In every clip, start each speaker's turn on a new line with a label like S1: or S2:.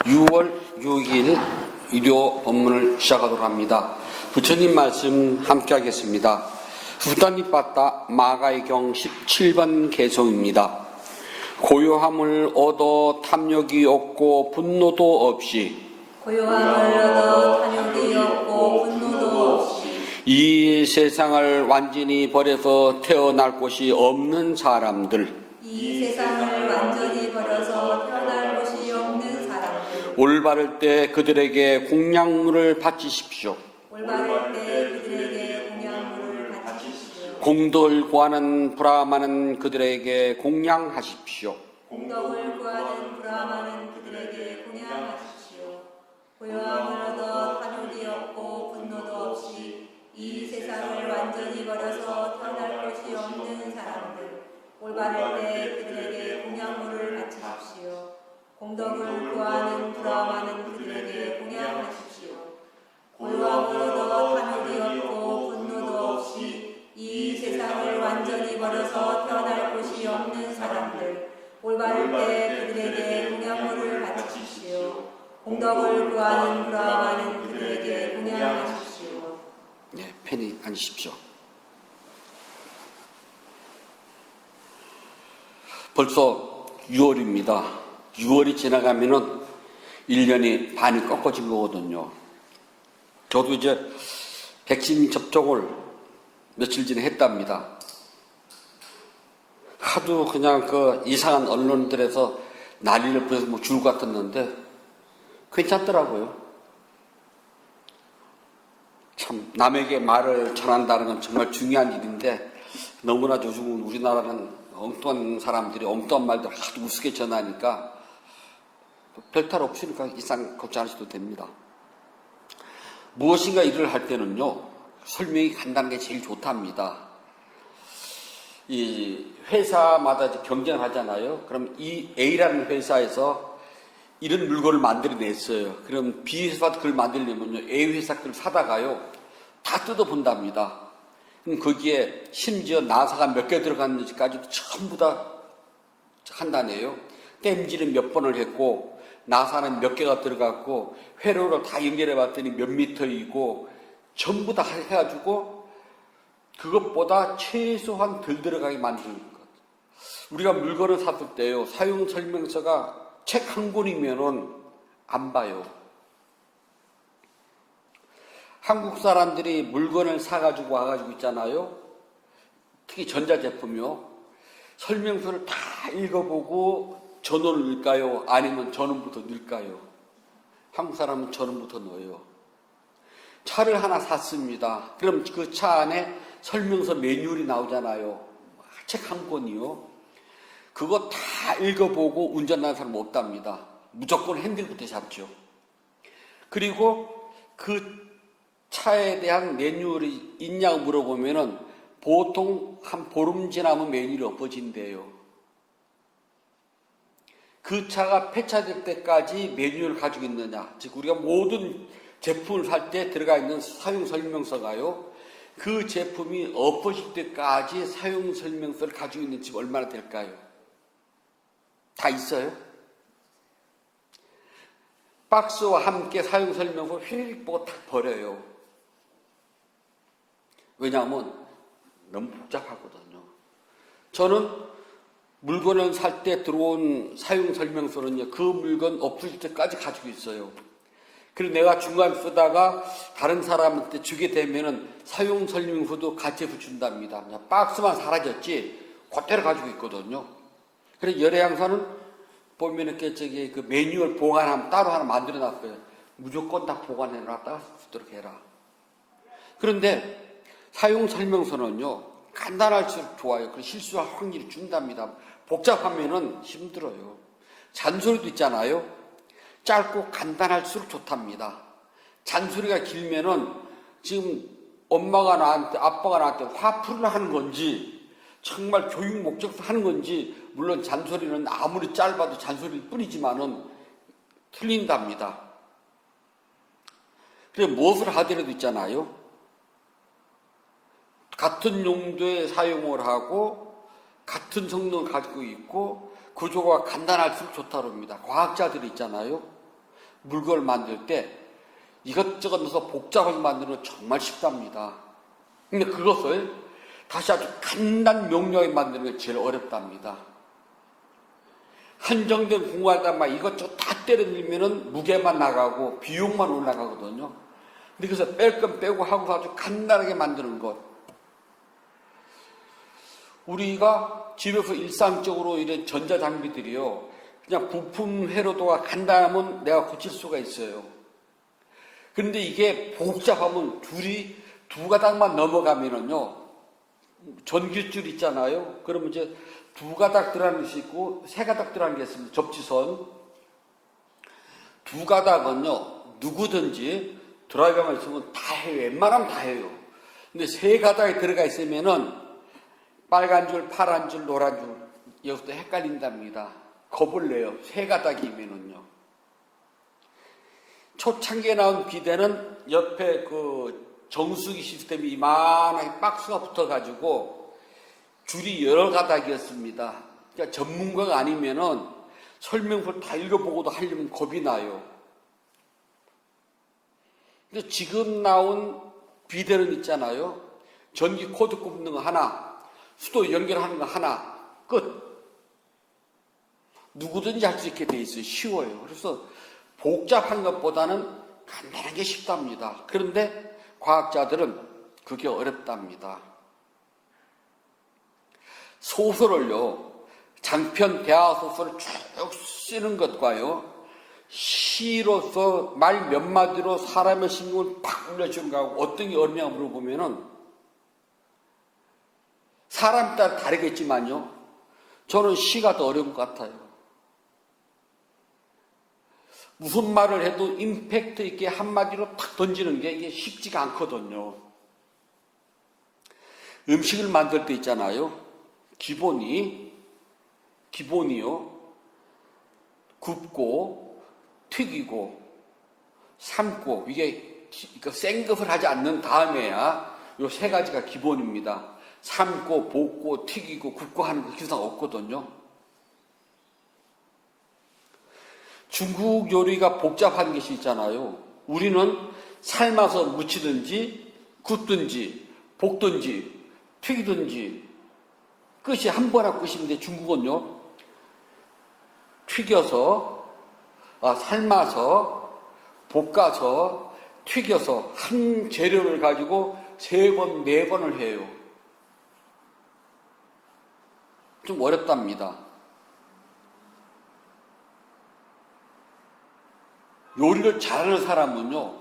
S1: 6월 6일 일요 본문을 시작하도록 합니다. 부처님 말씀 함께 하겠습니다. 후단이빠따 마가의경 17번 개송입니다. 고요함을 얻어 탐욕이 없고 분노도 없이 이 세상을 완전히 버려서 태어날 곳이 없는 사람들, 올바를 때 그들에게 공양물을 바치십시오. 공덕을 구하는 브라마는 그들에게 공양하십시오.
S2: 고요함을 얻어 탐욕이 없고 분노도 없이 이 세상을 완전히 버려서 태어날 곳이 없는 사람들, 올바를 때 그들에게 공양물을 바치십시오. 공덕을 구하는 브라마는 그들에게 공양하십시오. 고요함을 얻어 탐욕이 없고 분노도 없이 이 세상을 완전히 버려서 태어날 곳이 없는 사람들, 올바를 때 그들에게 공양물을 바치십시오. 공덕을 구하는 브라마는 그들에게 공양하십시오.
S1: 네, 편히 앉으십시오. 벌써 6월입니다. 6월이 지나가면은 1년이 반이 꺾어진 거거든요. 저도 이제 백신 접종을 며칠 전에 했답니다. 하도 그냥 그 이상한 언론들에서 난리를 부려서 뭐 줄 같았는데 괜찮더라고요. 참 남에게 말을 전한다는 건 정말 중요한 일인데 너무나 요즘 우리나라는 엉뚱한 사람들이 엉뚱한 말들 하도 우습게 전하니까 별탈 없으니까 이상 걱정 안 하셔도 됩니다. 무엇인가 일을 할 때는요, 설명이 간단한 게 제일 좋답니다. 이 회사마다 경쟁을 하잖아요. 그럼 이 A라는 회사에서 이런 물건을 만들어냈어요. 그럼 B 회사도 그걸 만들려면요, A 회사 걸 사다가요, 다 뜯어본답니다. 그럼 거기에 심지어 나사가 몇 개 들어갔는지까지도 전부 다 한다네요. 땜질은 몇 번을 했고, 나사는 몇 개가 들어갔고, 회로를 다 연결해 봤더니 몇 미터이고, 전부 다 해가지고, 그것보다 최소한 덜 들어가게 만드는 것. 우리가 물건을 샀을 때요, 사용 설명서가 책 한 권이면은 안 봐요. 한국 사람들이 물건을 사가지고 와가지고 있잖아요. 특히 전자제품이요. 설명서를 다 읽어보고 전원을 넣을까요? 아니면 전원부터 넣을까요? 한국 사람은 전원부터 넣어요. 차를 하나 샀습니다. 그럼 그 차 안에 설명서 매뉴얼이 나오잖아요. 책 한 권이요. 그거 다 읽어보고 운전하는 사람 없답니다. 무조건 핸들부터 잡죠. 그리고 그 차에 대한 매뉴얼이 있냐고 물어보면은 보통 한 보름 지나면 매뉴얼이 엎어진대요. 그 차가 폐차될 때까지 매뉴얼을 가지고 있느냐. 즉, 우리가 모든 제품을 살 때 들어가 있는 사용 설명서가요, 그 제품이 엎어질 때까지 사용 설명서를 가지고 있는 집 얼마나 될까요? 다 있어요. 박스와 함께 사용 설명서 휙 보고 다 버려요. 왜냐하면 너무 복잡하거든요. 저는 물건을 살 때 들어온 사용 설명서는요, 그 물건 엎어질 때까지 가지고 있어요. 그리고 내가 중간에 쓰다가 다른 사람한테 주게 되면은 사용 설명서도 같이 붙인답니다. 그냥 박스만 사라졌지 그대로 가지고 있거든요. 그래서 열애양사는 보면 이렇게 그 매뉴얼 보관하면 따로 하나 만들어 놨어요. 무조건 다 보관해 놨다가 쓰도록 해라. 그런데 사용 설명서는요, 간단할수록 좋아요. 그래서 실수할 확률이 준답니다. 복잡하면은 힘들어요. 잔소리도 있잖아요. 짧고 간단할수록 좋답니다. 잔소리가 길면은 지금 엄마가 나한테, 아빠가 나한테 화풀이를 하는 건지, 정말 교육 목적으로 하는 건지, 물론 잔소리는 아무리 짧아도 잔소리일 뿐이지만은 틀린답니다. 그래서 무엇을 하더라도 있잖아요. 같은 용도에 사용을 하고 같은 성능을 가지고 있고 구조가 간단할수록 좋다고 합니다. 과학자들이 있잖아요. 물건을 만들 때 이것저것 넣어서 복잡하게 만드는 건 정말 쉽답니다. 근데 그것을 다시 아주 간단 명료하게 만드는 게 제일 어렵답니다. 한정된 공간에다 막 이것저것 다 때려 넣으면은 무게만 나가고 비용만 올라가거든요. 근데 그래서 뺄 건 빼고 하고 아주 간단하게 만드는 것. 우리가 집에서 일상적으로 이런 전자장비들이요, 그냥 부품 회로도가 간단하면 내가 고칠 수가 있어요. 그런데 이게 복잡하면 줄이 두 가닥만 넘어가면은요, 전기줄 있잖아요. 그러면 이제 두 가닥 들어가는 것이 있고 세 가닥 들어가는 게 있습니다. 접지선. 두 가닥은요, 누구든지 드라이버만 있으면 다 해요. 웬만하면 다 해요. 근데 세 가닥에 들어가 있으면은 빨간 줄, 파란 줄, 노란 줄, 여기서 헷갈린답니다. 겁을 내요. 세 가닥이면은요. 초창기에 나온 비대는 옆에 그 정수기 시스템이 이만하게 박스가 붙어가지고 줄이 여러 가닥이었습니다. 그러니까 전문가가 아니면은 설명서를 다 읽어보고도 하려면 겁이 나요. 근데 지금 나온 비대는 있잖아요. 전기 코드 꼽는 거 하나, 수도 연결하는 거 하나, 끝. 누구든지 할 수 있게 돼 있어요. 쉬워요. 그래서 복잡한 것보다는 간단한 게 쉽답니다. 그런데 과학자들은 그게 어렵답니다. 소설을요, 장편 대화소설을 쭉 쓰는 것과요, 시로서 말 몇 마디로 사람의 심금을 팍 울려주는 거하고 어떤 게 어렵냐 물어보면은 사람 따라 다르겠지만요, 저는 시가 더 어려운 것 같아요. 무슨 말을 해도 임팩트 있게 한마디로 탁 던지는 게 이게 쉽지가 않거든요. 음식을 만들 때 있잖아요. 기본이요. 굽고, 튀기고, 삶고, 이게 생급을 하지 않는 다음에야 요 세 가지가 기본입니다. 삶고, 볶고, 튀기고, 굽고 하는 거 기상 없거든요. 중국 요리가 복잡한 것이 있잖아요. 우리는 삶아서 무치든지 굽든지 볶든지 튀기든지 끝이 한 번 하고 끝인데 중국은요, 삶아서 볶아서 튀겨서 한 재료를 가지고 세 번, 네 번을 해요. 좀 어렵답니다. 요리를 잘하는 사람은요,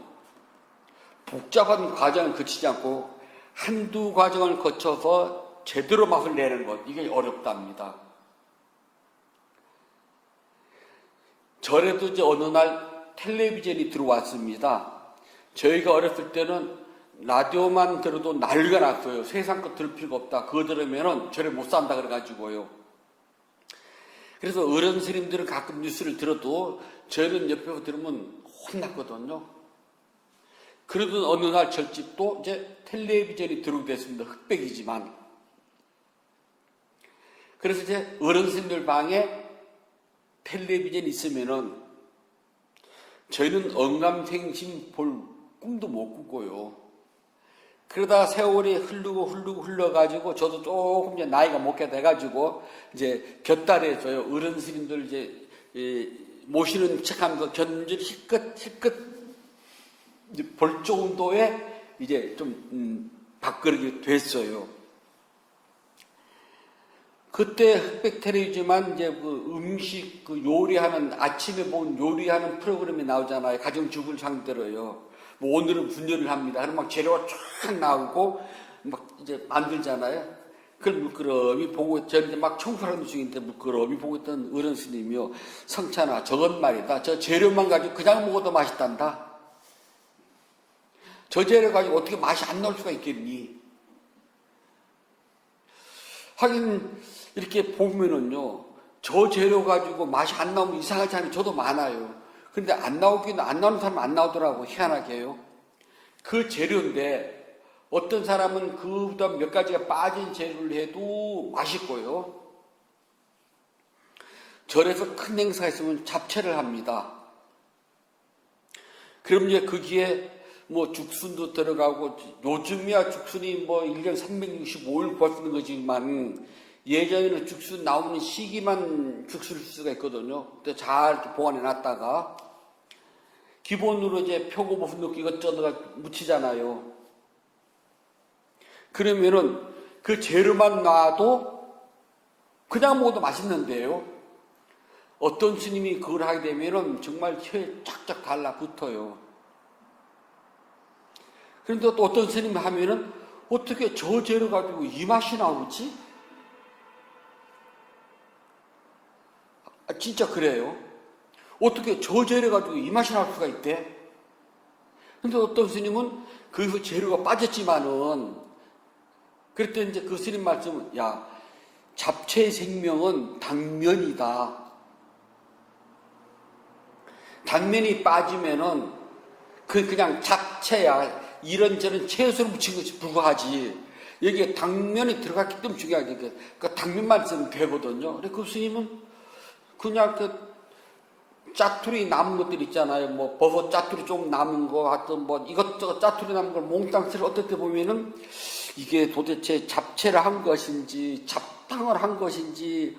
S1: 복잡한 과정을 거치지 않고 한두 과정을 거쳐서 제대로 맛을 내는 것, 이게 어렵답니다. 전에도 이제 어느 날 텔레비전이 들어왔습니다. 저희가 어렸을 때는 라디오만 들어도 난리가 났어요. 세상 것 들을 필요가 없다. 그거 들으면은 저래 못 산다 그래가지고요. 그래서 어른 스님들은 가끔 뉴스를 들어도 저희는 옆에서 들으면 혼났거든요. 그러던 어느 날 절집도 이제 텔레비전이 들어오게 됐습니다. 흑백이지만. 그래서 이제 어른 스님들 방에 텔레비전이 있으면은 저희는 언감생심 볼 꿈도 못 꾸고요. 그러다 세월이 흘러가지고 저도 조금 이제 나이가 먹게 돼가지고 이제 곁다리에서요, 어른 스님들 이제 모시는 척하면서 견줄 힐끗 볼 정도의 이제 좀 밥그릇이 됐어요. 그때 흑백 텔레비지만 이제 그 음식 그 요리하는 아침에 본 요리하는 프로그램이 나오잖아요. 가정주부를 상대로요. 뭐 오늘은 분열을 합니다. 그럼 막 재료가 쫙 나오고 막 이제 만들잖아요. 그걸 물끄러미 보고 저는 막 청소하는 중인데 물끄러미 보고 있던 어른 스님이요. 성찬아, 저건 말이다. 저 재료만 가지고 그냥 먹어도 맛있단다. 저 재료 가지고 어떻게 맛이 안 나올 수가 있겠니? 하긴 이렇게 보면은요, 저 재료 가지고 맛이 안 나오면 이상하지 않아요. 저도 많아요. 근데 안 나오는 사람은 안 나오더라고, 희한하게요. 그 재료인데 어떤 사람은 그보다 몇 가지가 빠진 재료를 해도 맛있고요. 절에서 큰 행사가 있으면 잡채를 합니다. 그럼 이제 거기에 뭐 죽순도 들어가고, 요즘이야 죽순이 뭐 1년 365일 구할 수 있는 거지만, 예전에는 죽순 나오는 시기만 죽순을 쓸 수가 있거든요. 근데 잘 이렇게 보관해 놨다가, 기본으로 이제 표고 부분 이것저것 묻히잖아요. 그러면은 그 재료만 놔도 그냥 먹어도 맛있는데요. 어떤 스님이 그걸 하게 되면은 정말 혀에 쫙쫙 달라붙어요. 그런데 또 어떤 스님이 하면은 어떻게 저 재료 가지고 이 맛이 나오지? 진짜 그래요. 어떻게 저 재료 가지고 이 맛이 나올 수가 있대? 근데 어떤 스님은 그 재료가 빠졌지만은, 그랬더니 이제 그 스님 말씀은, 야, 잡채의 생명은 당면이다. 당면이 빠지면은 그냥 잡채야. 이런저런 채소를 묻힌 것이 불과하지. 여기에 당면이 들어갔기 때문에 중요하게. 그러니까 당면만 있으면 되거든요. 근데 그 스님은 그냥 그 짜투리 남은 것들 있잖아요. 뭐 버섯 짜투리 좀 남은 거, 하여튼 뭐 이것저것 짜투리 남은 걸 몽땅 쓸 어떨 때 보면은 이게 도대체 잡채를 한 것인지 잡탕을 한 것인지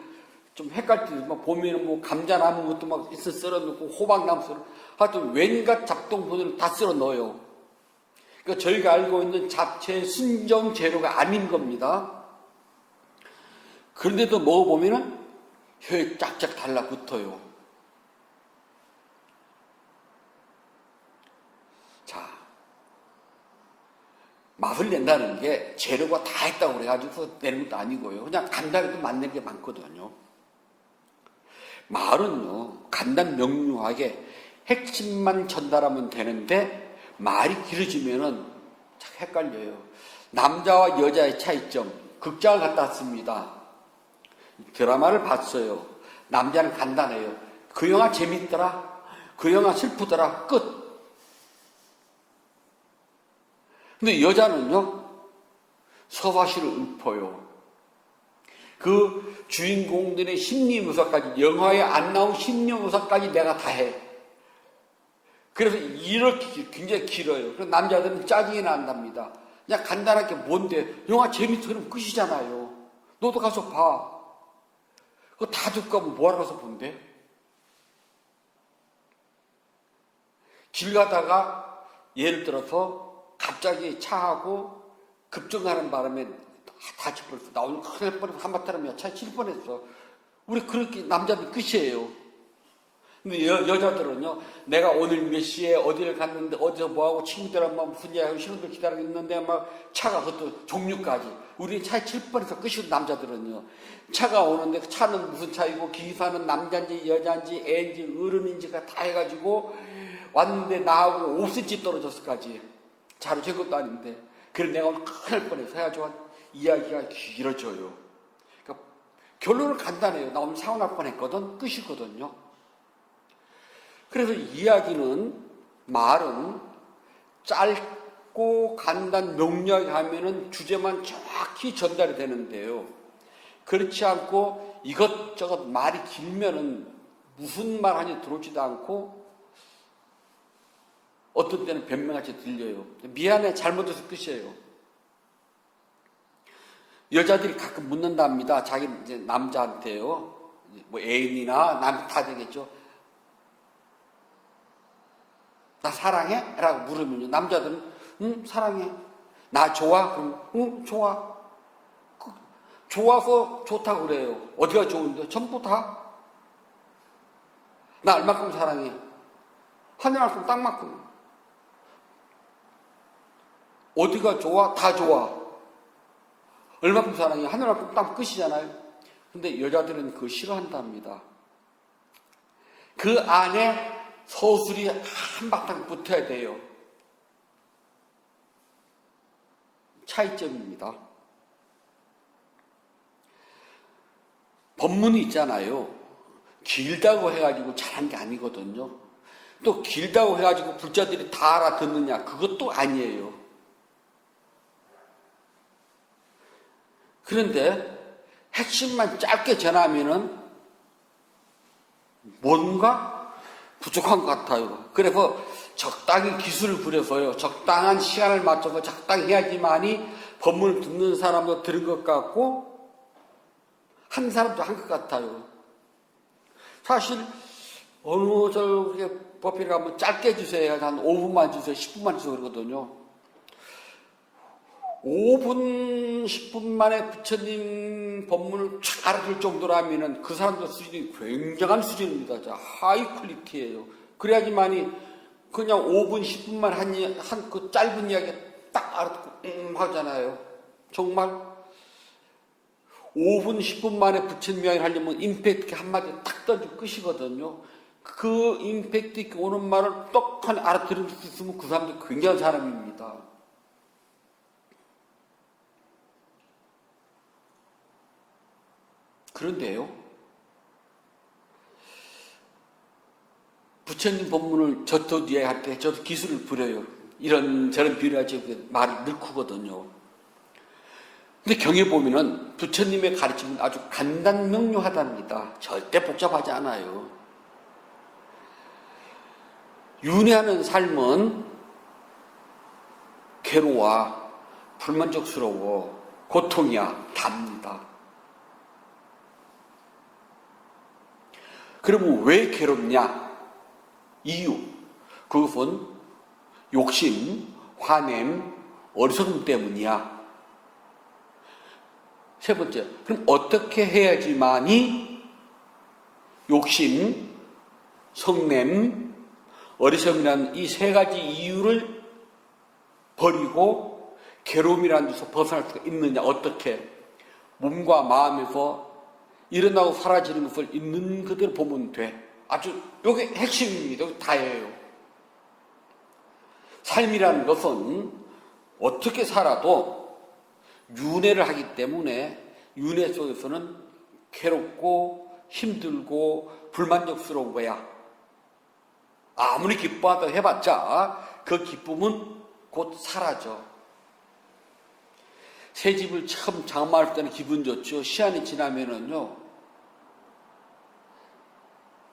S1: 좀 헷갈릴 때 보면은 뭐 감자 남은 것도 막 있어 썰어 넣고 호박 남은 썰어, 하여튼 왠가 잡동분을 다 썰어 넣어요. 그러니까 저희가 알고 있는 잡채의 순정 재료가 아닌 겁니다. 그런데도 먹어보면은 혀에 쫙쫙 달라붙어요. 자, 맛을 낸다는 게 재료가 다 있다고 그래가지고 내는 것도 아니고요. 그냥 간단하게 만드는 게 많거든요. 말은요, 간단 명료하게 핵심만 전달하면 되는데 말이 길어지면은 참 헷갈려요. 남자와 여자의 차이점, 극장을 갔다 왔습니다. 드라마를 봤어요. 남자는 간단해요. 그 영화 재밌더라, 그 영화 슬프더라, 끝. 근데 여자는요, 서사시를 읊어요. 그 주인공들의 심리 묘사까지, 영화에 안 나온 심리 묘사까지 내가 다 해. 그래서 이렇게 굉장히 길어요. 그래서 남자들은 짜증이 난답니다. 그냥 간단하게 뭔데, 영화 재밌어 그러면 끝이잖아요. 너도 가서 봐. 그거 다 듣고 하면 뭐하러 가서 본대? 길 가다가 예를 들어서 갑자기 차하고 급정하는 바람에 다칠 뻔했어. 나 오늘 큰일 날 뻔했어. 한바탕이면 차에 칠 뻔했어. 우리 그렇게 남자들 끝이에요. 근데 여자들은요, 내가 오늘 몇 시에 어디를 갔는데 어디서 뭐하고 친구들하고 막 무슨 얘기하고 신혼들 기다리고 있는데 막 차가 그것도 종류까지. 우리는 차에 칠 뻔해서 끝이고, 남자들은요. 차가 오는데 차는 무슨 차이고 기사는 남자인지 여자인지 애인지 어른인지가 다 해가지고 왔는데 나하고 5cm 떨어졌을까지. 차로 잴 것도 아닌데. 그래 내가 오늘 큰일 날 뻔해서 해가지고 이야기가 길어져요. 그러니까 결론은 간단해요. 나 오늘 사고 날 뻔했거든. 끝이거든요. 그래서 이야기는, 말은 짧고 간단 명료하게 하면은 주제만 정확히 전달이 되는데요. 그렇지 않고 이것저것 말이 길면은 무슨 말 하는지 들어오지도 않고 어떤 때는 변명같이 들려요. 미안해, 잘못해서 끝이에요. 여자들이 가끔 묻는답니다. 자기 이제 남자한테요. 뭐 애인이나 남 다 되겠죠. 나 사랑해? 라고 물으면요. 남자들은 응, 사랑해. 나 좋아? 그럼 응, 좋아. 좋아서 좋다고 그래요. 어디가 좋은데? 전부 다. 나 얼마큼 사랑해? 하늘만큼 땅만큼. 어디가 좋아? 다 좋아. 얼마큼 사랑해? 하늘만큼 땅 끝이잖아요. 근데 여자들은 그거 싫어한답니다. 그 안에 서술이 한바탕 붙어야 돼요. 차이점입니다. 법문이 있잖아요. 길다고 해가지고 잘한 게 아니거든요. 또 길다고 해가지고 불자들이 다 알아듣느냐? 그것도 아니에요. 그런데 핵심만 짧게 전하면은 뭔가 부족한 것 같아요. 그래서 적당히 기술을 부려서요, 적당한 시간을 맞춰서 적당히 해야지만이 법문을 듣는 사람도 들은 것 같고 한 사람도 한 것 같아요. 사실 어느 저렇게 법회를 가면 짧게 주세요. 한 5분만 주세요, 10분만 주세요 그러거든요. 5분, 10분 만에 부처님 법문을 쫙 알아들 정도라면은 그 사람들 수준이 굉장한 수준입니다. 자, 하이 퀄리티예요. 그래야지만이 그냥 5분, 10분만 한 그 짧은 이야기 딱 알아듣고 하잖아요. 정말 5분, 10분 만에 부처님 이야기를 하려면 임팩트 있게 한마디 딱 던지고 끝이거든요. 그 임팩트 있게 오는 말을 똑하니 알아들을 수 있으면 그 사람도 굉장한 사람입니다. 그런데요, 부처님 법문을 저도 이해할 때 저도 기술을 부려요. 이런 저런 비유를 하지 말을 늘크거든요. 근데 경에 보면은 부처님의 가르침은 아주 간단 명료하답니다. 절대 복잡하지 않아요. 윤회하는 삶은 괴로워, 불만족스러워, 고통이야, 답니다. 그러면 왜 괴롭냐? 이유. 그것은 욕심, 화냄, 어리석음 때문이야. 세 번째, 그럼 어떻게 해야지만이 욕심, 성냄, 어리석음이라는 이 세 가지 이유를 버리고 괴로움이라는 데서 벗어날 수가 있느냐? 어떻게? 몸과 마음에서 일어나고 사라지는 것을 있는 그대로 보면 돼. 아주 이게 핵심입니다. 이게 다예요. 삶이라는 것은 어떻게 살아도 윤회를 하기 때문에 윤회 속에서는 괴롭고 힘들고 불만족스러운 거야. 아무리 기뻐하다 해봤자 그 기쁨은 곧 사라져. 새 집을 처음 장만할 때는 기분 좋죠. 시간이 지나면은요,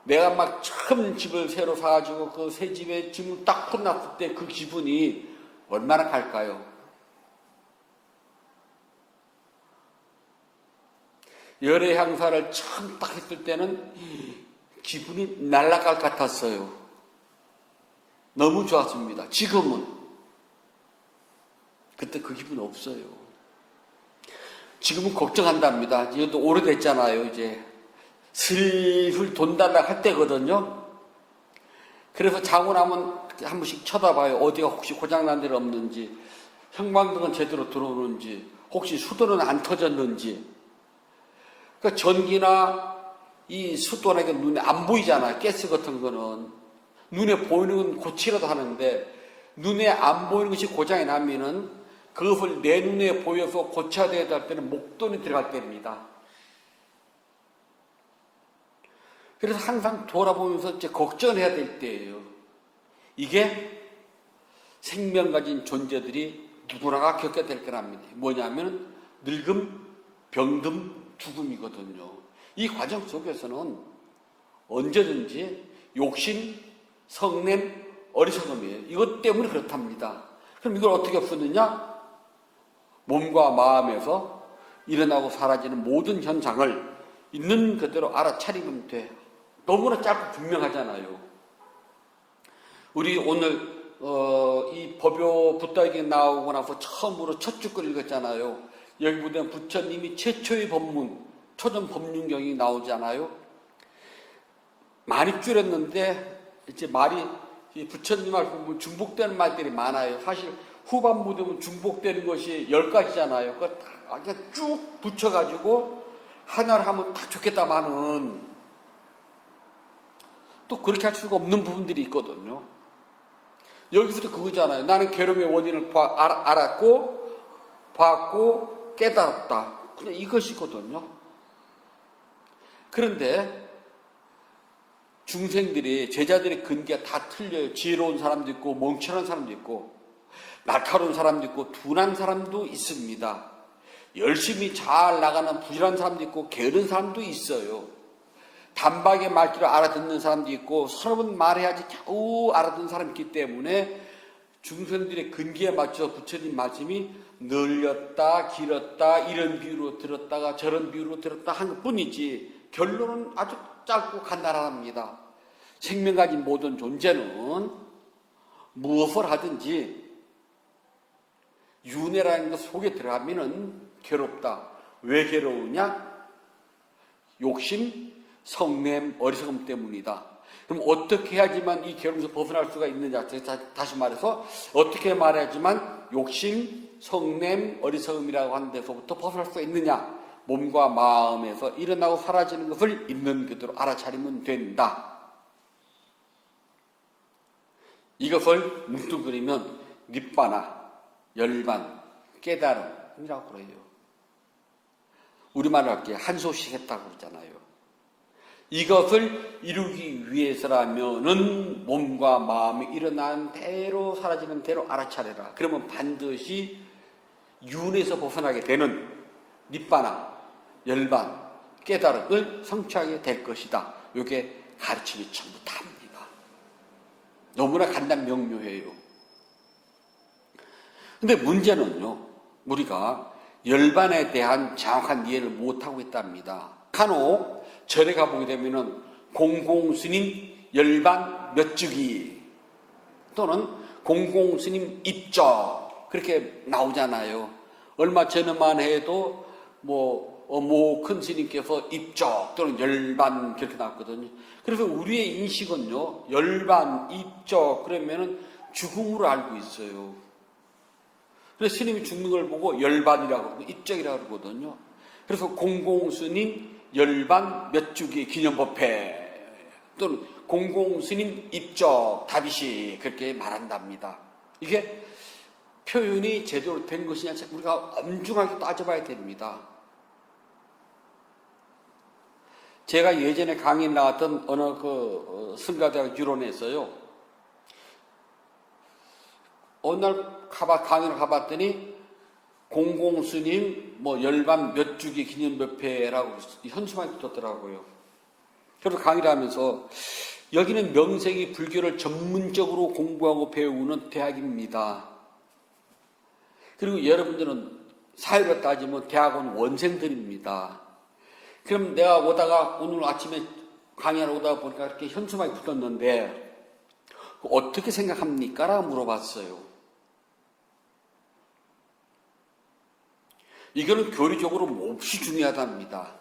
S1: 내가 막 처음 집을 새로 사가지고 그 새 집에 짐을 딱 풀어놨을 때 그 기분이 얼마나 갈까요? 열애 향사를 처음 딱 했을 때는 기분이 날아갈 것 같았어요. 너무 좋았습니다. 지금은 그때 그 기분 없어요. 지금은 걱정한답니다. 이것도 오래됐잖아요. 이제 슬슬 돈 달라 할 때거든요. 그래서 자고 나면 한 번씩 쳐다봐요. 어디가 혹시 고장난 데는 없는지, 형광등은 제대로 들어오는지, 혹시 수도는 안 터졌는지. 그러니까 전기나 이 수도나 이게 눈에 안 보이잖아요. 가스 같은 거는 눈에 보이는 건 고치라도 하는데 눈에 안 보이는 것이 고장이 나면은 그것을 내 눈에 보여서 고쳐야 될 때는 목돈이 들어갈 때입니다. 그래서 항상 돌아보면서 이제 걱정을 해야 될 때예요. 이게 생명 가진 존재들이 누구나가 겪게 될 거랍니다. 뭐냐면 늙음, 병듦, 죽음이거든요. 이 과정 속에서는 언제든지 욕심, 성냄, 어리석음이에요. 이것 때문에 그렇답니다. 그럼 이걸 어떻게 푸느냐? 몸과 마음에서 일어나고 사라지는 모든 현상을 있는 그대로 알아차리면 돼. 너무나 짧고 분명하잖아요. 우리 오늘 이 법요 부따에게 나오고 나서 처음으로 첫 주걸 읽었잖아요. 여기 보면 부처님이 최초의 법문, 초전 법륜경이 나오잖아요. 많이 줄였는데 이제 말이 부처님을 보면 중복되는 말들이 많아요. 사실 후반부 되면 중복되는 것이 10가지잖아요. 그거 다 그냥 쭉 붙여가지고 하나를 하면 다 좋겠다마는 또 그렇게 할 수가 없는 부분들이 있거든요. 여기서도 그거잖아요. 나는 괴로움의 원인을 알았고 봤고 깨달았다. 그냥 이것이거든요. 그런데 중생들이, 제자들의 근기가 다 틀려요. 지혜로운 사람도 있고 멍청한 사람도 있고 날카로운 사람도 있고 둔한 사람도 있습니다. 열심히 잘 나가는 부지런한 사람도 있고 게으른 사람도 있어요. 단박에 말귀를 알아듣는 사람도 있고 서너 번 말해야지 겨우 알아듣는 사람이 있기 때문에 중생들의 근기에 맞춰 부처님 말씀이 늘렸다 길었다 이런 비유로 들었다가 저런 비유로 들었다 한 것뿐이지 결론은 아주 짧고 간단합니다. 생명 가진 모든 존재는 무엇을 하든지 윤회라는 것 속에 들어가면은 괴롭다. 왜 괴로우냐? 욕심, 성냄, 어리석음 때문이다. 그럼 어떻게 해야지만 이 괴로움에서 벗어날 수가 있느냐? 다시 말해서 어떻게 말해야지만 욕심, 성냄, 어리석음이라고 하는 데서부터 벗어날 수가 있느냐? 몸과 마음에서 일어나고 사라지는 것을 있는 그대로 알아차리면 된다. 이것을 뭉뚱그리면 닛바나, 열반, 깨달음이라고 그래요. 우리말로 할게 한소식 했다고 그러잖아요. 이것을 이루기 위해서라면은 몸과 마음이 일어난 대로 사라지는 대로 알아차려라. 그러면 반드시 윤에서 벗어나게 되는 닛바나, 열반, 깨달음을 성취하게 될 것이다. 이게 가르침이 전부 다입니다. 너무나 간단 명료해요. 근데 문제는요, 우리가 열반에 대한 정확한 이해를 못하고 있답니다. 간혹 절에 가보게 되면은 공공스님 열반 몇 주기 또는 공공스님 입적 그렇게 나오잖아요. 얼마 전에만 해도 모 큰 스님께서 입적 또는 열반 그렇게 나왔거든요. 그래서 우리의 인식은요, 열반, 입적 그러면은 죽음으로 알고 있어요. 그래서 스님이 죽는 걸 보고 열반이라고 그러고 입적이라고 그러거든요. 그래서 공공스님 열반 몇 주기 기념법회 또는 공공스님 입적 다비시 그렇게 말한답니다. 이게 표현이 제대로 된 것이냐 우리가 엄중하게 따져봐야 됩니다. 제가 예전에 강의 나왔던 어느 승가대학 유론에서요. 어느 날 강의를 가봤더니 공공스님 열반 몇 주기 기념법회라고 현수막이 붙었더라고요. 그래서 강의를 하면서 여기는 명색이 불교를 전문적으로 공부하고 배우는 대학입니다. 그리고 여러분들은 사회로 따지면 대학원 원생들입니다. 그럼 내가 오다가 오늘 아침에 강의하러 오다가 보니까 이렇게 현수막이 붙었는데 어떻게 생각합니까? 라고 물어봤어요. 이거는 교리적으로 몹시 중요하답니다.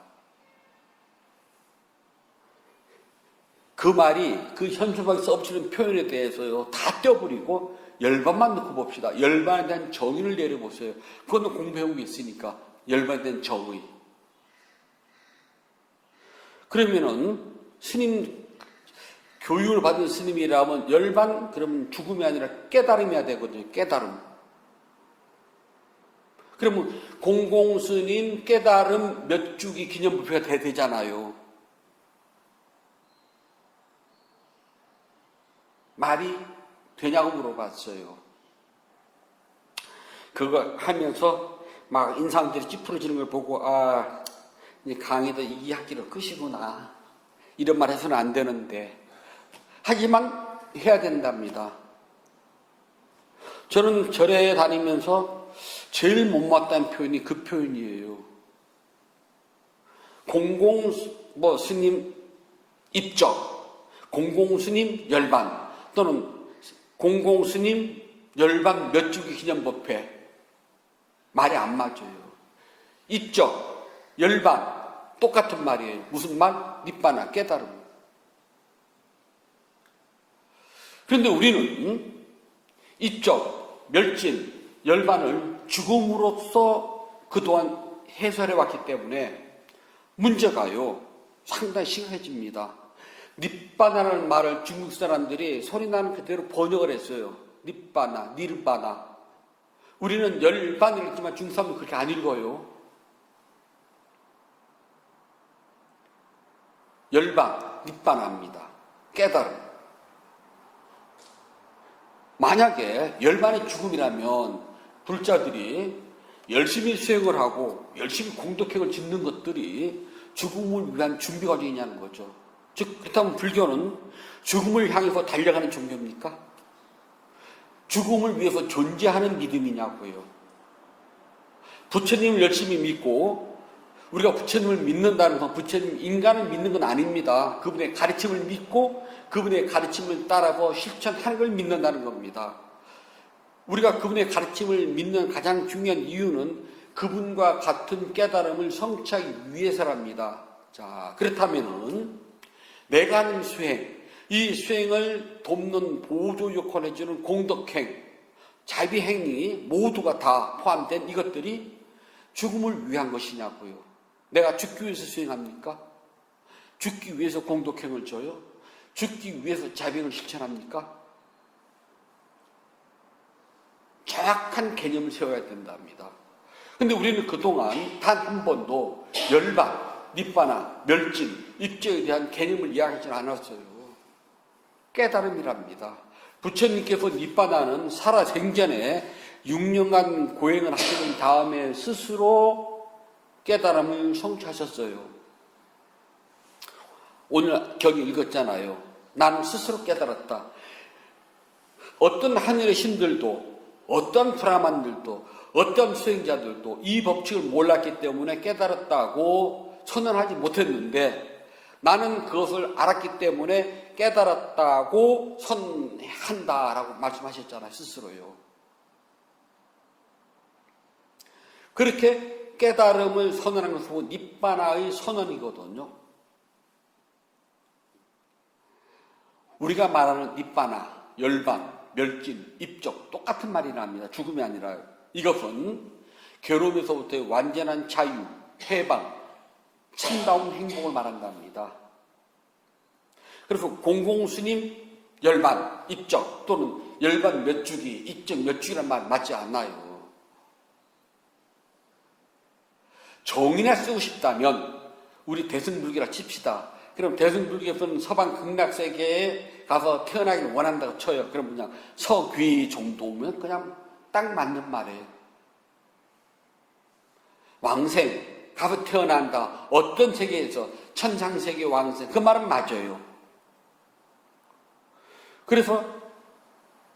S1: 그 말이 그 현수막에 써붙이는 표현에 대해서요 다 떼어버리고 열반만 넣고 봅시다. 열반에 대한 정의를 내려보세요. 그건 공부해온 게 있으니까 열반에 대한 정의. 그러면은 스님 교육을 받은 스님이라면 열반 그러면 죽음이 아니라 깨달음이어야 되거든요. 깨달음. 그러면 공공스님 깨달음 몇 주기 기념법회가 돼야 되잖아요. 말이 되냐고 물어봤어요. 그거 하면서 막 인상들이 찌푸러지는 걸 보고 이제 강의도 이 학기로 끝이구나. 이런 말 해서는 안 되는데 하지만 해야 된답니다. 저는 절에 다니면서 제일 못마땅한 표현이 그 표현이에요. 스님 입적, 공공스님 열반 또는 공공스님 열반 몇 주기 기념법회 말이 안 맞아요. 입적, 열반 똑같은 말이에요. 무슨 말? 닛바나 깨달음. 그런데 우리는 입적, 멸진, 열반을 죽음으로써 그동안 해설해 왔기 때문에 문제가요 상당히 심각해집니다. 닛바나라는 말을 중국 사람들이 소리나는 그대로 번역을 했어요. 닛바나, 니르바나. 우리는 열반을 읽지만 중국 사람은 그렇게 안 읽어요. 열반, 닛바나입니다. 깨달음. 만약에 열반의 죽음이라면 불자들이 열심히 수행을 하고 열심히 공덕행을 짓는 것들이 죽음을 위한 준비 과정이냐는 거죠. 즉 그렇다면 불교는 죽음을 향해서 달려가는 종교입니까? 죽음을 위해서 존재하는 믿음이냐고요. 부처님을 열심히 믿고 우리가 부처님을 믿는다는 건 부처님 인간을 믿는 건 아닙니다. 그분의 가르침을 믿고 그분의 가르침을 따라서 실천하는 걸 믿는다는 겁니다. 우리가 그분의 가르침을 믿는 가장 중요한 이유는 그분과 같은 깨달음을 성취하기 위해서랍니다. 자, 그렇다면은 내가 하는 수행, 이 수행을 돕는 보조 역할을 해주는 공덕행, 자비행위 모두가 다 포함된 이것들이 죽음을 위한 것이냐고요. 내가 죽기 위해서 수행합니까? 죽기 위해서 공덕행을 줘요? 죽기 위해서 자비행을 실천합니까? 정확한 개념을 세워야 된답니다. 근데 우리는 그동안 단 한 번도 열반, 니바나, 멸진, 입죄에 대한 개념을 이야기하지 않았어요. 깨달음이랍니다. 부처님께서 니바나는 살아생전에 6년간 고행을 하신 다음에 스스로 깨달음을 성취하셨어요. 오늘 경에 읽었잖아요. 나는 스스로 깨달았다. 어떤 하늘의 신들도 어떤 브라만들도 어떤 수행자들도 이 법칙을 몰랐기 때문에 깨달았다고 선언하지 못했는데 나는 그것을 알았기 때문에 깨달았다고 선한다라고 말씀하셨잖아요. 스스로요. 그렇게 깨달음을 선언하는 것은 니바나의 선언이거든요. 우리가 말하는 니바나, 열반, 멸진, 입적 똑같은 말이 납니다. 죽음이 아니라요. 이것은 괴로움에서부터의 완전한 자유, 해방, 참다운 행복을 말한답니다. 그래서 공공스님 열반, 입적 또는 열반 몇 주기, 입적 몇 주기란 말 맞지 않아요. 정의나 쓰고 싶다면 우리 대승불교라 칩시다. 그럼 대승불교에서는 서방 극락세계에 가서 태어나길 원한다고 쳐요. 그럼 그냥 서귀 정도면 그냥 딱 맞는 말이에요. 왕생, 가서 태어난다. 어떤 세계에서 천상세계 왕생, 그 말은 맞아요. 그래서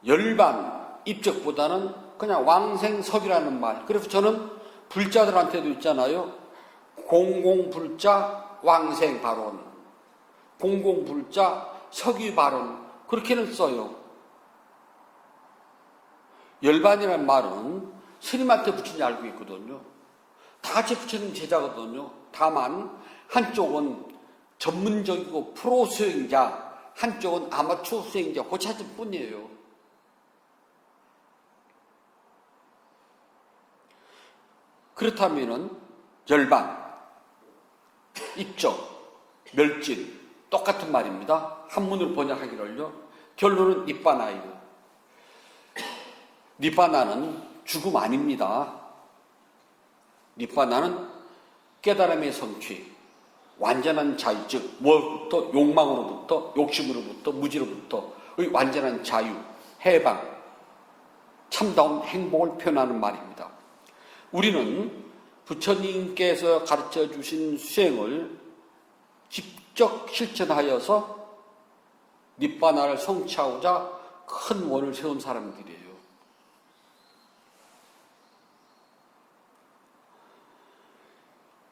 S1: 열반, 입적보다는 그냥 왕생, 석이라는 말. 그래서 저는 불자들한테도 있잖아요. 공공불자, 왕생 발언. 공공불자, 석유 발언. 그렇게는 써요. 열반이라는 말은 스님한테 붙인지 알고 있거든요. 다 같이 붙이는 제자거든요. 다만 한쪽은 전문적이고 프로 수행자, 한쪽은 아마추어 수행자, 그 차이일 뿐이에요. 그렇다면은 열반, 입적, 멸진 똑같은 말입니다. 한문으로 번역하기를요. 결론은 니바나예요. 니바나는 죽음 아닙니다. 니바나는 깨달음의 성취, 완전한 자유, 즉 뭐부터 욕망으로부터, 욕심으로부터, 무지로부터의 완전한 자유, 해방, 참다운 행복을 표현하는 말입니다. 우리는 부처님께서 가르쳐 주신 수행을 직접 실천하여서 니바나를 성취하고자 큰 원을 세운 사람들이에요.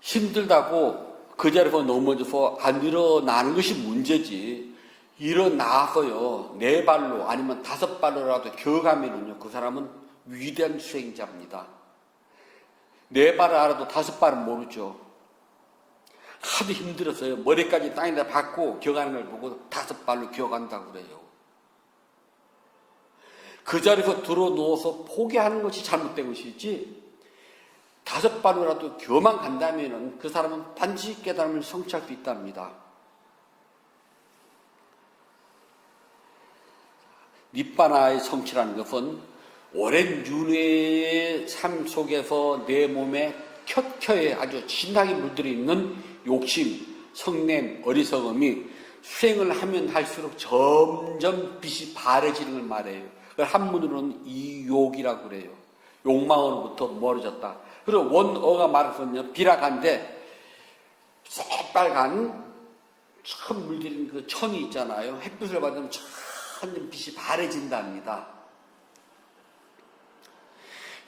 S1: 힘들다고 그 자리에서 넘어져서 안 일어나는 것이 문제지, 일어나서요 네 발로 아니면 다섯 발로라도 기어가면은요 그 사람은 위대한 수행자입니다. 네 발을 알아도 다섯 발은 모르죠. 하도 힘들었어요. 머리까지 땅에다 박고 기어가는 걸 보고 다섯 발로 기어간다고 그래요. 그 자리에서 들어 누워서 포기하는 것이 잘못된 것이지, 다섯 발로라도 기어만 간다면 그 사람은 반드시 깨달음을 성취할 수 있답니다. 니바나의 성취라는 것은 오랜 윤회의 삶 속에서 내 몸에 켜켜에 아주 진하게 물들어 있는 욕심, 성냄, 어리석음이 수행을 하면 할수록 점점 빛이 바래지는 걸 말해요. 그걸 한문으로는 이욕이라고 그래요. 욕망으로부터 멀어졌다. 그리고 원어가 말하거든요. 비락한데 새빨간 처음 물들인 그 천이 있잖아요. 햇빛을 받으면 천년 빛이 바래진답니다.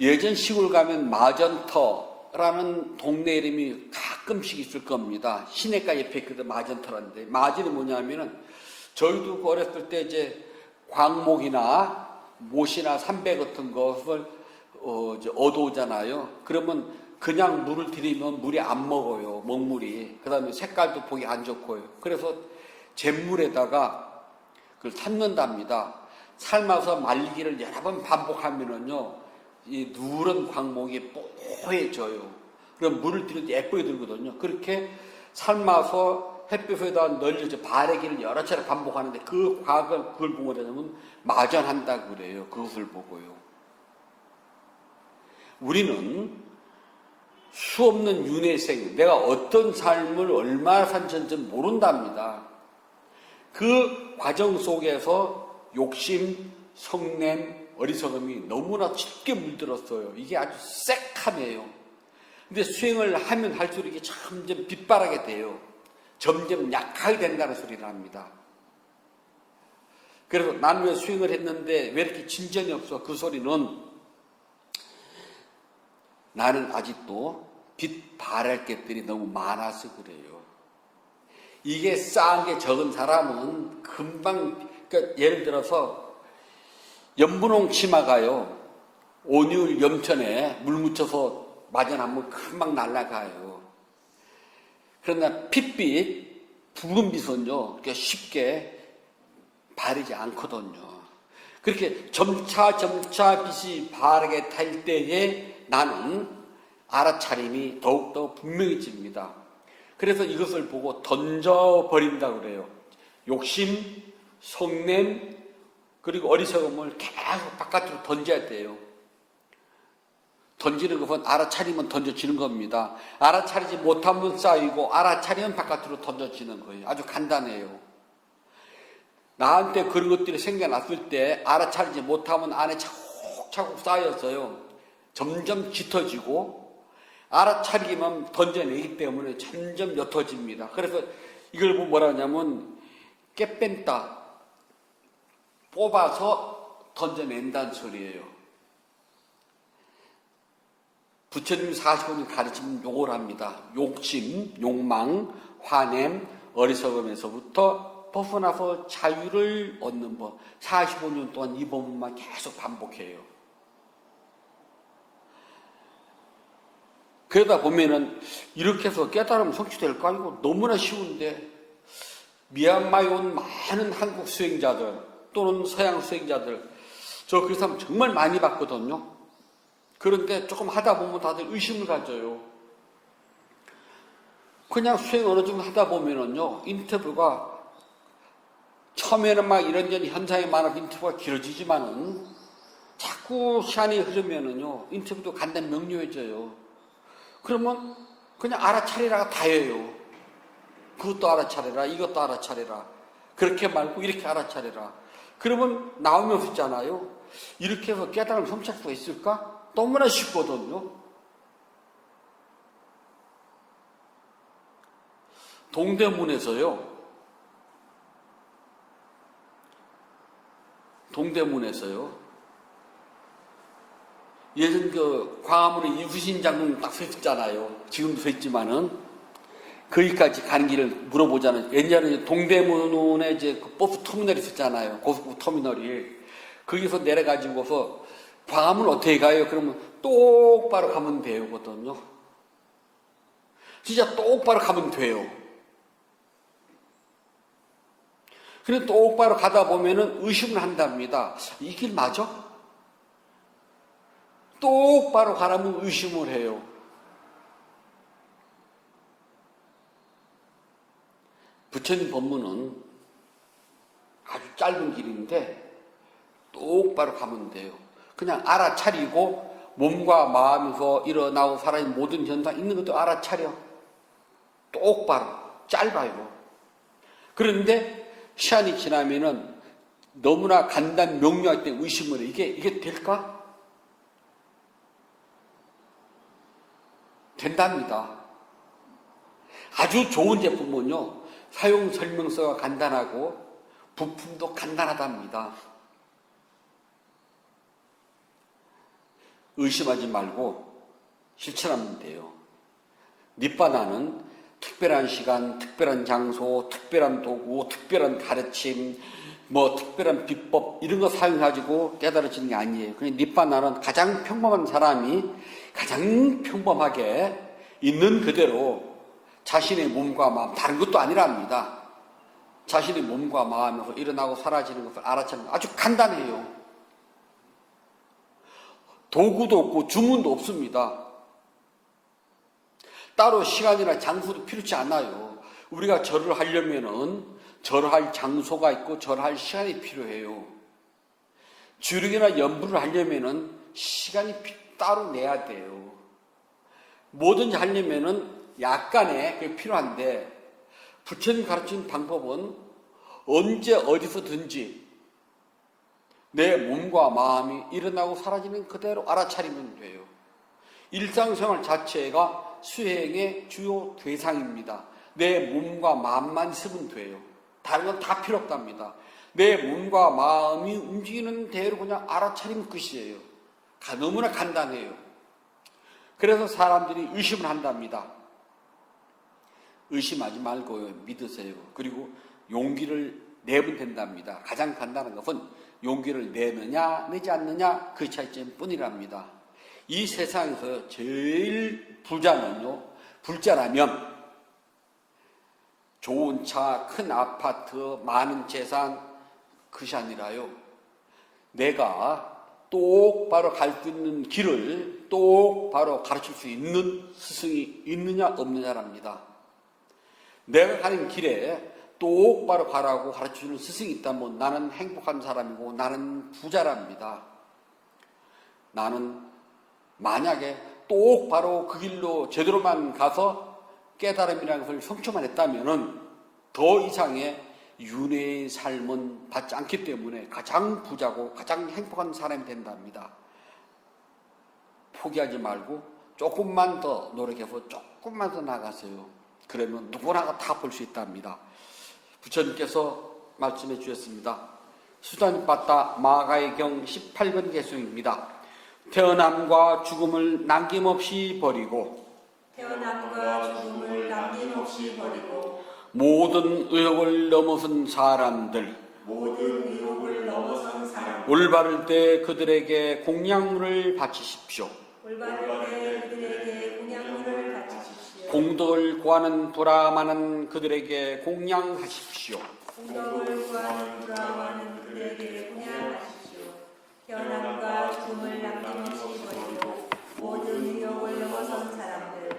S1: 예전 시골 가면 마전터라는 동네 이름이 가끔씩 있을 겁니다. 시내가 옆에 있거든, 마전터라는데. 마전이 뭐냐면은, 저희도 어렸을 때 이제 광목이나 못이나 삼배 같은 것을 얻어오잖아요. 그러면 그냥 물을 들이면 물이 안 먹어요. 먹물이. 그 다음에 색깔도 보기 안 좋고요. 그래서 잿물에다가 그걸 삶는답니다. 삶아서 말리기를 여러 번 반복하면은요, 이 누런 광목이 뽀해져요. 그럼 물을 들일 때 예쁘게 들거든요. 그렇게 삶아서 햇빛에다 널려져 바래기를 여러 차례 반복하는데 그 과학을 그걸 보고 그러면 마전한다고 그래요. 그것을 보고요. 우리는 수없는 윤회생, 내가 어떤 삶을 얼마나 산지 모른답니다. 그 과정 속에서 욕심, 성냄, 어리석음이 너무나 짙게 물들었어요. 이게 아주 새카매요. 근데 수행을 하면 할수록 이게 점점 빛바라게 돼요. 점점 약하게 된다는 소리를 합니다. 그래서 나는 왜 수행을 했는데 왜 이렇게 진전이 없어? 그 소리는 나는 아직도 빛 바랄 것들이 너무 많아서 그래요. 이게 쌓은 게 적은 사람은 금방, 그러니까 예를 들어서 연분홍 치마가요, 온유울 염천에 물 묻혀서 마전하면 금방 날아가요. 그러나 핏빛, 붉은 빛은요, 그렇게 쉽게 바르지 않거든요. 그렇게 점차 빛이 바르게 탈 때에 나는 알아차림이 더욱더 분명해집니다. 그래서 이것을 보고 던져버린다고 그래요. 욕심, 성냄, 그리고 어리석음을 계속 바깥으로 던져야 돼요. 던지는 것은 알아차리면 던져지는 겁니다. 알아차리지 못하면 쌓이고 알아차리면 바깥으로 던져지는 거예요. 아주 간단해요. 나한테 그런 것들이 생겨났을 때 알아차리지 못하면 안에 차곡차곡 쌓였어요. 점점 짙어지고 알아차리기만 던져내기 때문에 점점 옅어집니다. 그래서 이걸 보면 뭐라 하냐면 깨뺀다, 뽑아서 던져낸다는 소리예요. 부처님 45년 가르치면 요걸 합니다. 욕심, 욕망, 화냄, 어리석음에서부터 벗어나서 자유를 얻는 법. 45년 동안 이 법문만 계속 반복해요. 그러다 보면은 이렇게 해서 깨달으면 성취될까? 이거 너무나 쉬운데, 미얀마에 온 많은 한국 수행자들 또는 서양 수행자들, 저 그 사람 정말 많이 봤거든요. 그런데 조금 하다 보면 다들 의심을 가져요. 그냥 수행 어느 정도 하다 보면은요, 인터뷰가 처음에는 막 이런저런 현상이 많아서 인터뷰가 길어지지만은 자꾸 시간이 흐르면은요, 인터뷰도 간단히 명료해져요. 그러면 그냥 알아차리라가 다예요. 그것도 알아차리라, 이것도 알아차리라. 그렇게 말고 이렇게 알아차리라. 그러면 나오면 없잖아요. 이렇게 해서 깨달음을 성취할 수가 있을까? 너무나 쉽거든요. 동대문에서요. 예전 그 광화문에 이후신 장군 딱 서 있잖아요. 지금도 서 있지만은 거기까지 가는 길을 물어보잖아요. 옛날에 동대문에 이제 그 버스 터미널이 있었잖아요. 고속버스 터미널이. 거기서 내려가지고서 광화문 어떻게 가요? 그러면 똑바로 가면 되거든요. 진짜 똑바로 가면 돼요. 그런데 똑바로 가다 보면은 의심을 한답니다. 이 길 맞아? 똑바로 가라면 의심을 해요. 부처님 법문은 아주 짧은 길인데 똑바로 가면 돼요. 그냥 알아차리고 몸과 마음에서 일어나고 살아있는 모든 현상 있는 것도 알아차려. 똑바로 짧아요. 그런데 시간이 지나면은 너무나 간단히 명료할 때 의심을 해. 이게 될까? 된답니다. 아주 좋은 제품은요, 사용 설명서가 간단하고 부품도 간단하답니다. 의심하지 말고 실천하면 돼요. 니바나는 특별한 시간, 특별한 장소, 특별한 도구, 특별한 가르침, 특별한 비법 이런 거 사용해가지고 깨달아지는 게 아니에요. 그냥 니바나는 가장 평범한 사람이 가장 평범하게 있는 그대로 자신의 몸과 마음, 다른 것도 아니랍니다. 자신의 몸과 마음에서 일어나고 사라지는 것을 알아차리는 거 아주 간단해요. 도구도 없고 주문도 없습니다. 따로 시간이나 장소도 필요치 않아요. 우리가 절을 하려면은 절할 장소가 있고 절할 시간이 필요해요. 주력이나 연부를 하려면은 시간이 따로 내야 돼요. 뭐든지 하려면은 약간의 그게 필요한데 부처님 가르친 방법은 언제 어디서든지 내 몸과 마음이 일어나고 사라지는 그대로 알아차리면 돼요. 일상생활 자체가 수행의 주요 대상입니다. 내 몸과 마음만 있으면 돼요. 다른 건 다 필요 없답니다. 내 몸과 마음이 움직이는 대로 그냥 알아차리면 끝이에요. 너무나 간단해요. 그래서 사람들이 의심을 한답니다. 의심하지 말고요. 믿으세요. 그리고 용기를 내면 된답니다. 가장 간단한 것은 용기를 내느냐 내지 않느냐 그 차이점 뿐이랍니다. 이 세상에서 제일 부자는요, 불자라면 좋은 차, 큰 아파트, 많은 재산 그것이 아니라요, 내가 똑바로 갈 수 있는 길을 똑바로 가르칠 수 있는 스승이 있느냐 없느냐랍니다. 내가 가는 길에 똑바로 가라고 가르쳐주는 스승이 있다면 나는 행복한 사람이고 나는 부자랍니다. 나는 만약에 똑바로 그 길로 제대로만 가서 깨달음이라는 것을 성취만 했다면 더 이상의 윤회의 삶은 받지 않기 때문에 가장 부자고 가장 행복한 사람이 된답니다. 포기하지 말고 조금만 더 노력해서 조금만 더 나가세요. 그러면 누구나 다 볼 수 있답니다. 부처님께서 말씀해 주셨습니다. 수단빠따 마가의경 18번 개송입니다. 태어남과 죽음을 남김없이 버리고 모든 의욕을 넘어선 사람들 올바를 때 그들에게 공양물을 바치십시오. 공덕을 구하는 불암하는 그들에게 공양하십시오.
S2: 태어남과 죽음을 남김없이 버리고 모든 의욕을 넘어선 사람들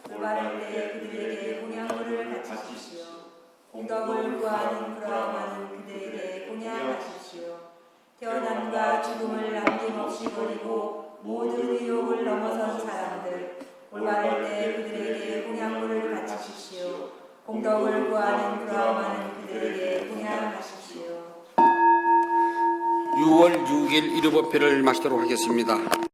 S2: 올바를 때 그들에게 공양물을 바치십시오. 공덕을 구하는 불암하는 그들에게 공양하십시오. 태어남과 죽음을 남김없이 버리고 모든 의욕을 넘어선 사람들 올바를 때 그들에게 공양물을 바치십시오. 공덕을 구하는 불암하는 그들에게 공양하십시오.
S1: 6월 6일 일요법회를 마치도록 하겠습니다.